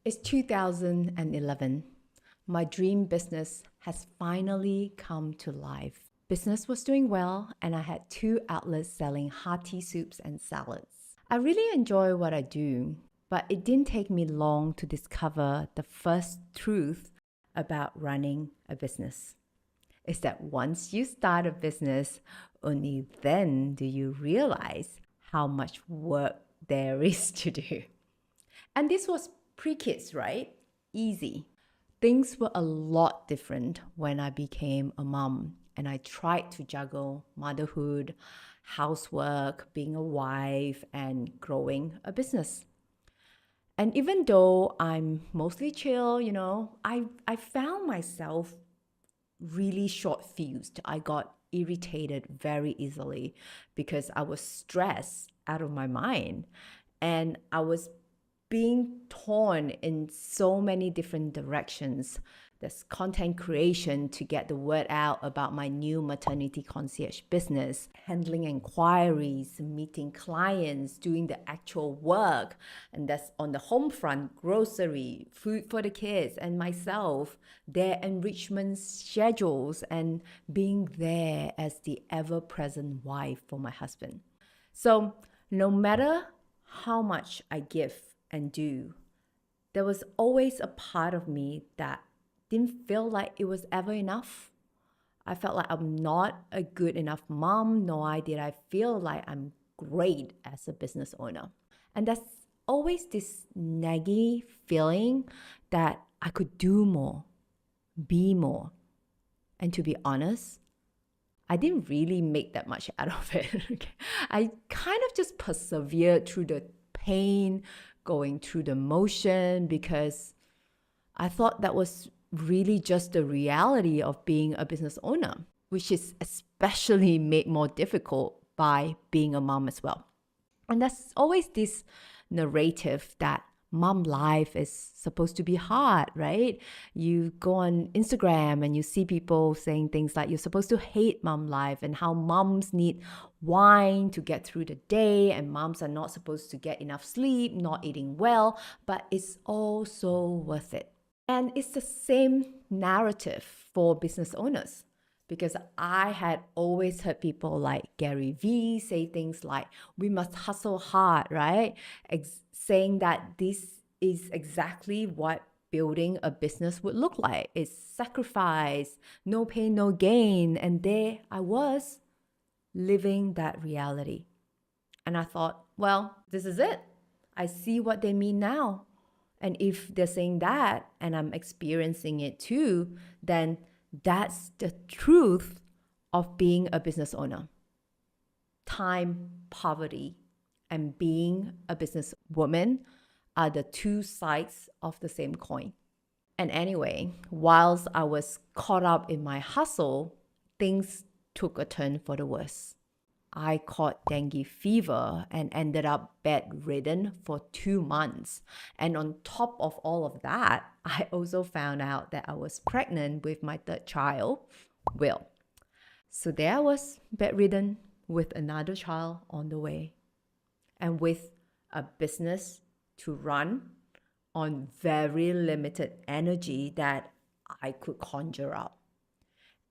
It's 2011. My dream business has finally come to life. Business was doing well, and I had two outlets selling hearty soups and salads. I really enjoy what I do, but it didn't take me long to discover the first truth about running a business. Is that once you start a business, only then do you realize how much work there is to do. And this was pre-kids, right? Easy. Things were a lot different when I became a mom and I tried to juggle motherhood, housework, being a wife, and growing a business. And even though I'm mostly chill, I found myself really short fused. I got irritated very easily because I was stressed out of my mind and I was being torn in so many different directions. There's content creation to get the word out about my new maternity concierge business, handling inquiries, meeting clients, doing the actual work. And that's on the home front, grocery, food for the kids and myself, their enrichment schedules, and being there as the ever-present wife for my husband. So no matter how much I give and do, there was always a part of me that didn't feel like it was ever enough. I felt like I'm not a good enough mom, nor did I feel like I'm great as a business owner. And that's always this naggy feeling that I could do more, be more. And to be honest, I didn't really make that much out of it. I kind of just persevered through the pain, going through the motion, because I thought that was really just the reality of being a business owner, which is especially made more difficult by being a mom as well. And there's always this narrative that mom life is supposed to be hard, right? You go on Instagram and you see people saying things like you're supposed to hate mom life and how moms need wine to get through the day and moms are not supposed to get enough sleep, not eating well, but it's all so worth it. And it's the same narrative for business owners, because I had always heard people like Gary Vee say things like, we must hustle hard, right? Saying that this is exactly what building a business would look like. It's sacrifice, no pain, no gain. And there I was living that reality. And I thought, well, this is it. I see what they mean now. And if they're saying that and I'm experiencing it too, then that's the truth of being a business owner. Time, poverty, and being a business woman are the two sides of the same coin. And anyway, whilst I was caught up in my hustle, things took a turn for the worse. I caught dengue fever and ended up bed-ridden for 2 months. And on top of all of that, I also found out that I was pregnant with my third child, Will. So there I was, bedridden with another child on the way and with a business to run on very limited energy that I could conjure up.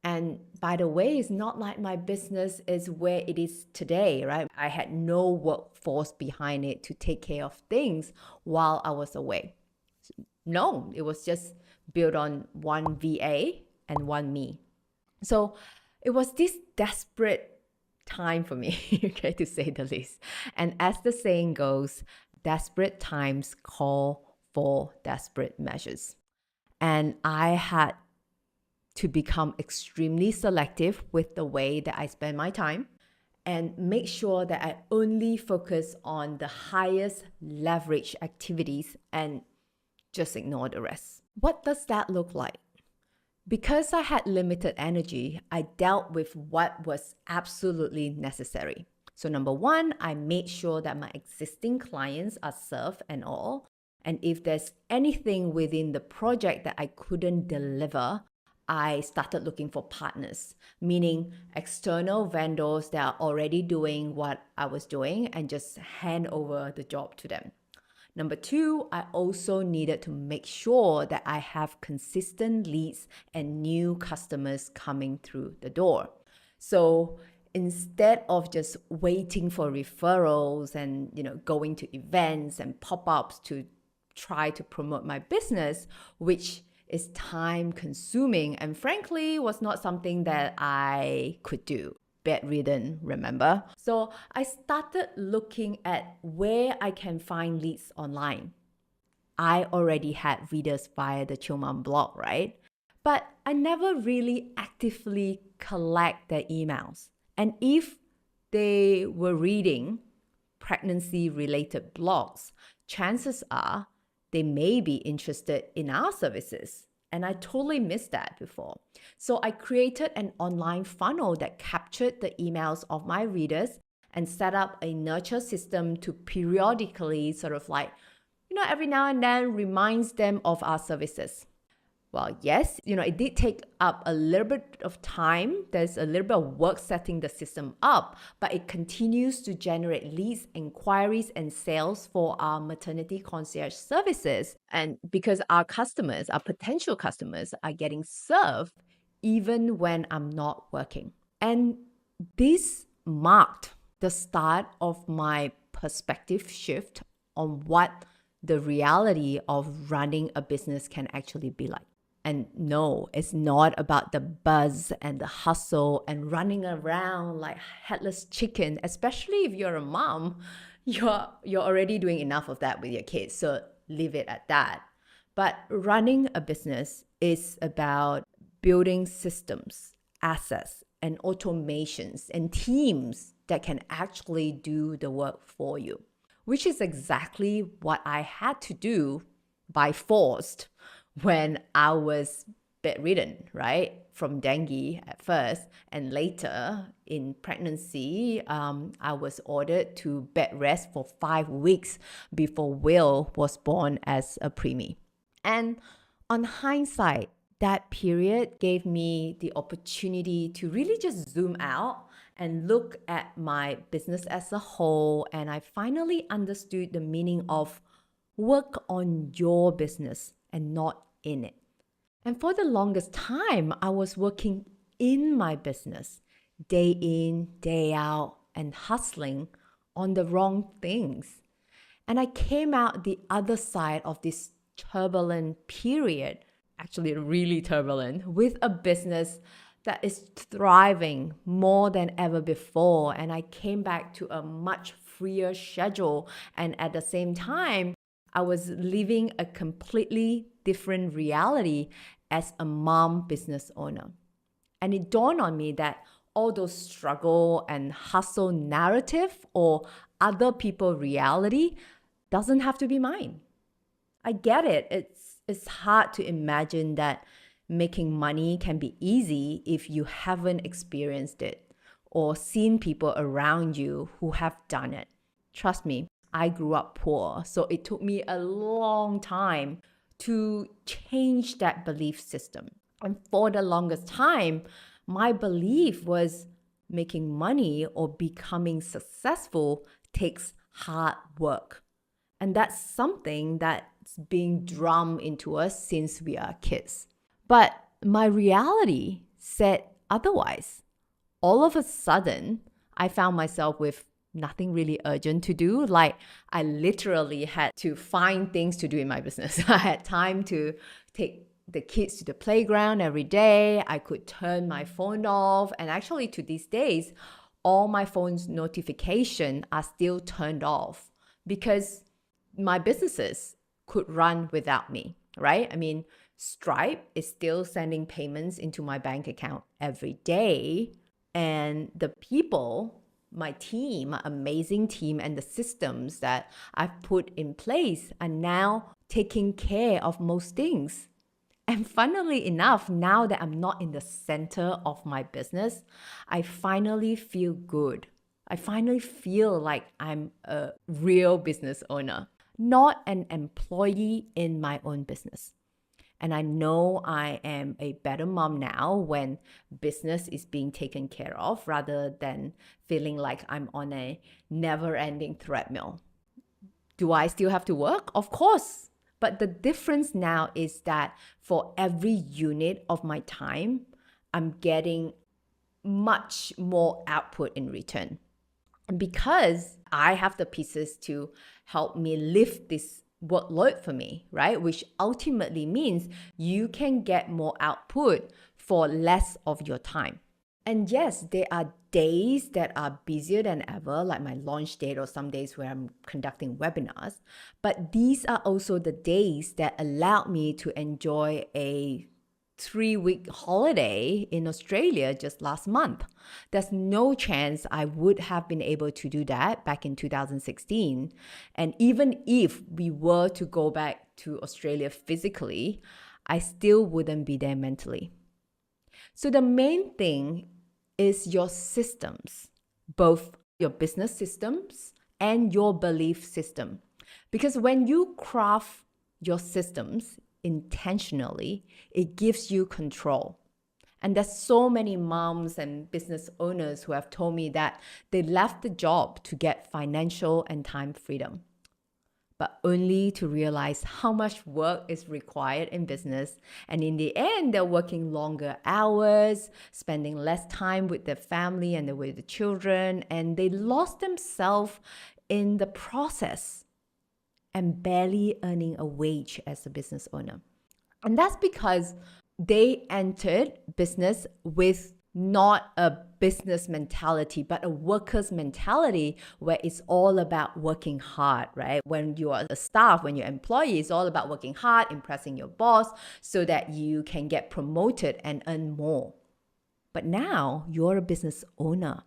And by the way, it's not like my business is where it is today, right? I had no workforce behind it to take care of things while I was away. No, it was just built on one VA and one me. So it was this desperate time for me, okay, to say the least. And as the saying goes, desperate times call for desperate measures. And I had to become extremely selective with the way that I spend my time and make sure that I only focus on the highest leverage activities and just ignore the rest. What does that look like? Because I had limited energy, I dealt with what was absolutely necessary. So number one, I made sure that my existing clients are served and all. And if there's anything within the project that I couldn't deliver, I started looking for partners, meaning external vendors that are already doing what I was doing and just hand over the job to them. Number two, I also needed to make sure that I have consistent leads and new customers coming through the door. So instead of just waiting for referrals and going to events and pop-ups to try to promote my business, which is time consuming and frankly was not something that I could do. Bed-ridden, remember? So I started looking at where I can find leads online. I already had readers via the Chill Mom blog, right? But I never really actively collect their emails. And if they were reading pregnancy-related blogs, chances are they may be interested in our services. And I totally missed that before. So I created an online funnel that captured the emails of my readers and set up a nurture system to periodically every now and then reminds them of our services. Well, yes, it did take up a little bit of time. There's a little bit of work setting the system up, but it continues to generate leads, inquiries, and sales for our maternity concierge services. And because our customers, our potential customers, are getting served even when I'm not working. And this marked the start of my perspective shift on what the reality of running a business can actually be like. And no, it's not about the buzz and the hustle and running around like headless chicken, especially if you're a mom. You're already doing enough of that with your kids, so leave it at that. But running a business is about building systems, assets, and automations and teams that can actually do the work for you, which is exactly what I had to do by force when I was bedridden, right? From dengue at first, and later in pregnancy, I was ordered to bed rest for 5 weeks before Will was born as a preemie. And on hindsight, that period gave me the opportunity to really just zoom out and look at my business as a whole. And I finally understood the meaning of work on your business and not in it. And for the longest time, I was working in my business, day in, day out, and hustling on the wrong things. And I came out the other side of this turbulent period, actually really turbulent, with a business that is thriving more than ever before. And I came back to a much freer schedule. And at the same time, I was living a completely different reality as a mom business owner. And it dawned on me that all those struggle and hustle narrative or other people reality doesn't have to be mine. I get it. It's hard to imagine that making money can be easy if you haven't experienced it or seen people around you who have done it. Trust me, I grew up poor, so it took me a long time to change that belief system. And for the longest time, my belief was making money or becoming successful takes hard work. And that's something that's being drummed into us since we are kids. But my reality said otherwise. All of a sudden, I found myself with nothing really urgent to do. Like I literally had to find things to do in my business. I had time to take the kids to the playground every day. I could turn my phone off. And actually to these days, all my phone's notifications are still turned off because my businesses could run without me, right? I mean, Stripe is still sending payments into my bank account every day. And the people, my team, my amazing team, and the systems that I've put in place are now taking care of most things. And funnily enough, now that I'm not in the center of my business, I finally feel good. I finally feel like I'm a real business owner, not an employee in my own business. And I know I am a better mom now when business is being taken care of rather than feeling like I'm on a never-ending treadmill. Do I still have to work? Of course. But the difference now is that for every unit of my time, I'm getting much more output in return. And because I have the pieces to help me lift this workload for me, right? Which ultimately means you can get more output for less of your time. And yes, there are days that are busier than ever, like my launch date or some days where I'm conducting webinars. But these are also the days that allow me to enjoy a 3-week holiday in Australia just last month. There's no chance I would have been able to do that back in 2016. And even if we were to go back to Australia physically, I still wouldn't be there mentally. So the main thing is your systems, both your business systems and your belief system. Because when you craft your systems intentionally, it gives you control. And there's so many moms and business owners who have told me that they left the job to get financial and time freedom, but only to realize how much work is required in business. And in the end, they're working longer hours, spending less time with their family and with the children, and they lost themselves in the process and barely earning a wage as a business owner. And that's because they entered business with not a business mentality, but a worker's mentality where it's all about working hard, right? When you are a staff, when you're an employee, it's all about working hard, impressing your boss so that you can get promoted and earn more. But now you're a business owner.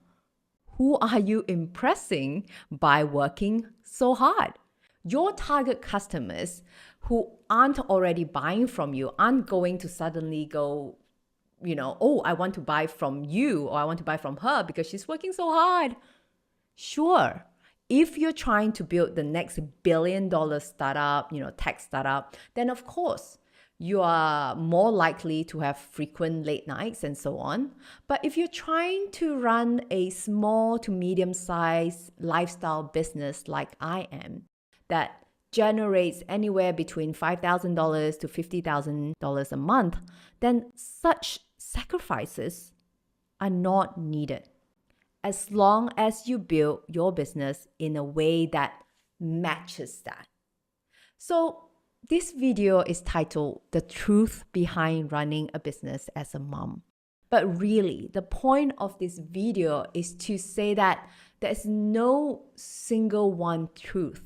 Who are you impressing by working so hard? Your target customers who aren't already buying from you aren't going to suddenly go, oh, I want to buy from you or I want to buy from her because she's working so hard. Sure, if you're trying to build the next billion-dollar startup, tech startup, then of course, you are more likely to have frequent late nights and so on. But if you're trying to run a small to medium-sized lifestyle business like I am, that generates anywhere between $5,000 to $50,000 a month, then such sacrifices are not needed. As long as you build your business in a way that matches that. So this video is titled The Truth Behind Running a Business as a Mom. But really, the point of this video is to say that there's no single one truth,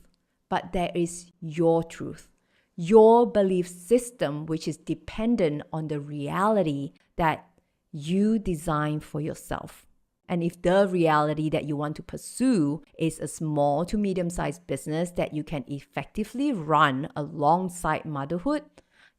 but there is your truth, your belief system, which is dependent on the reality that you design for yourself. And if the reality that you want to pursue is a small to medium-sized business that you can effectively run alongside motherhood,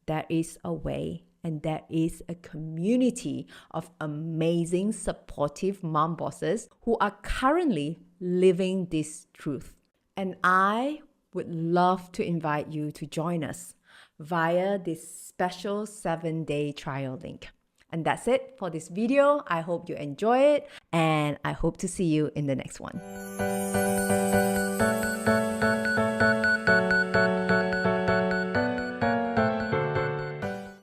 there is a way and there is a community of amazing, supportive mom bosses who are currently living this truth. And I would love to invite you to join us via this special 7-day trial link. And that's it for this video. I hope you enjoy it and I hope to see you in the next one.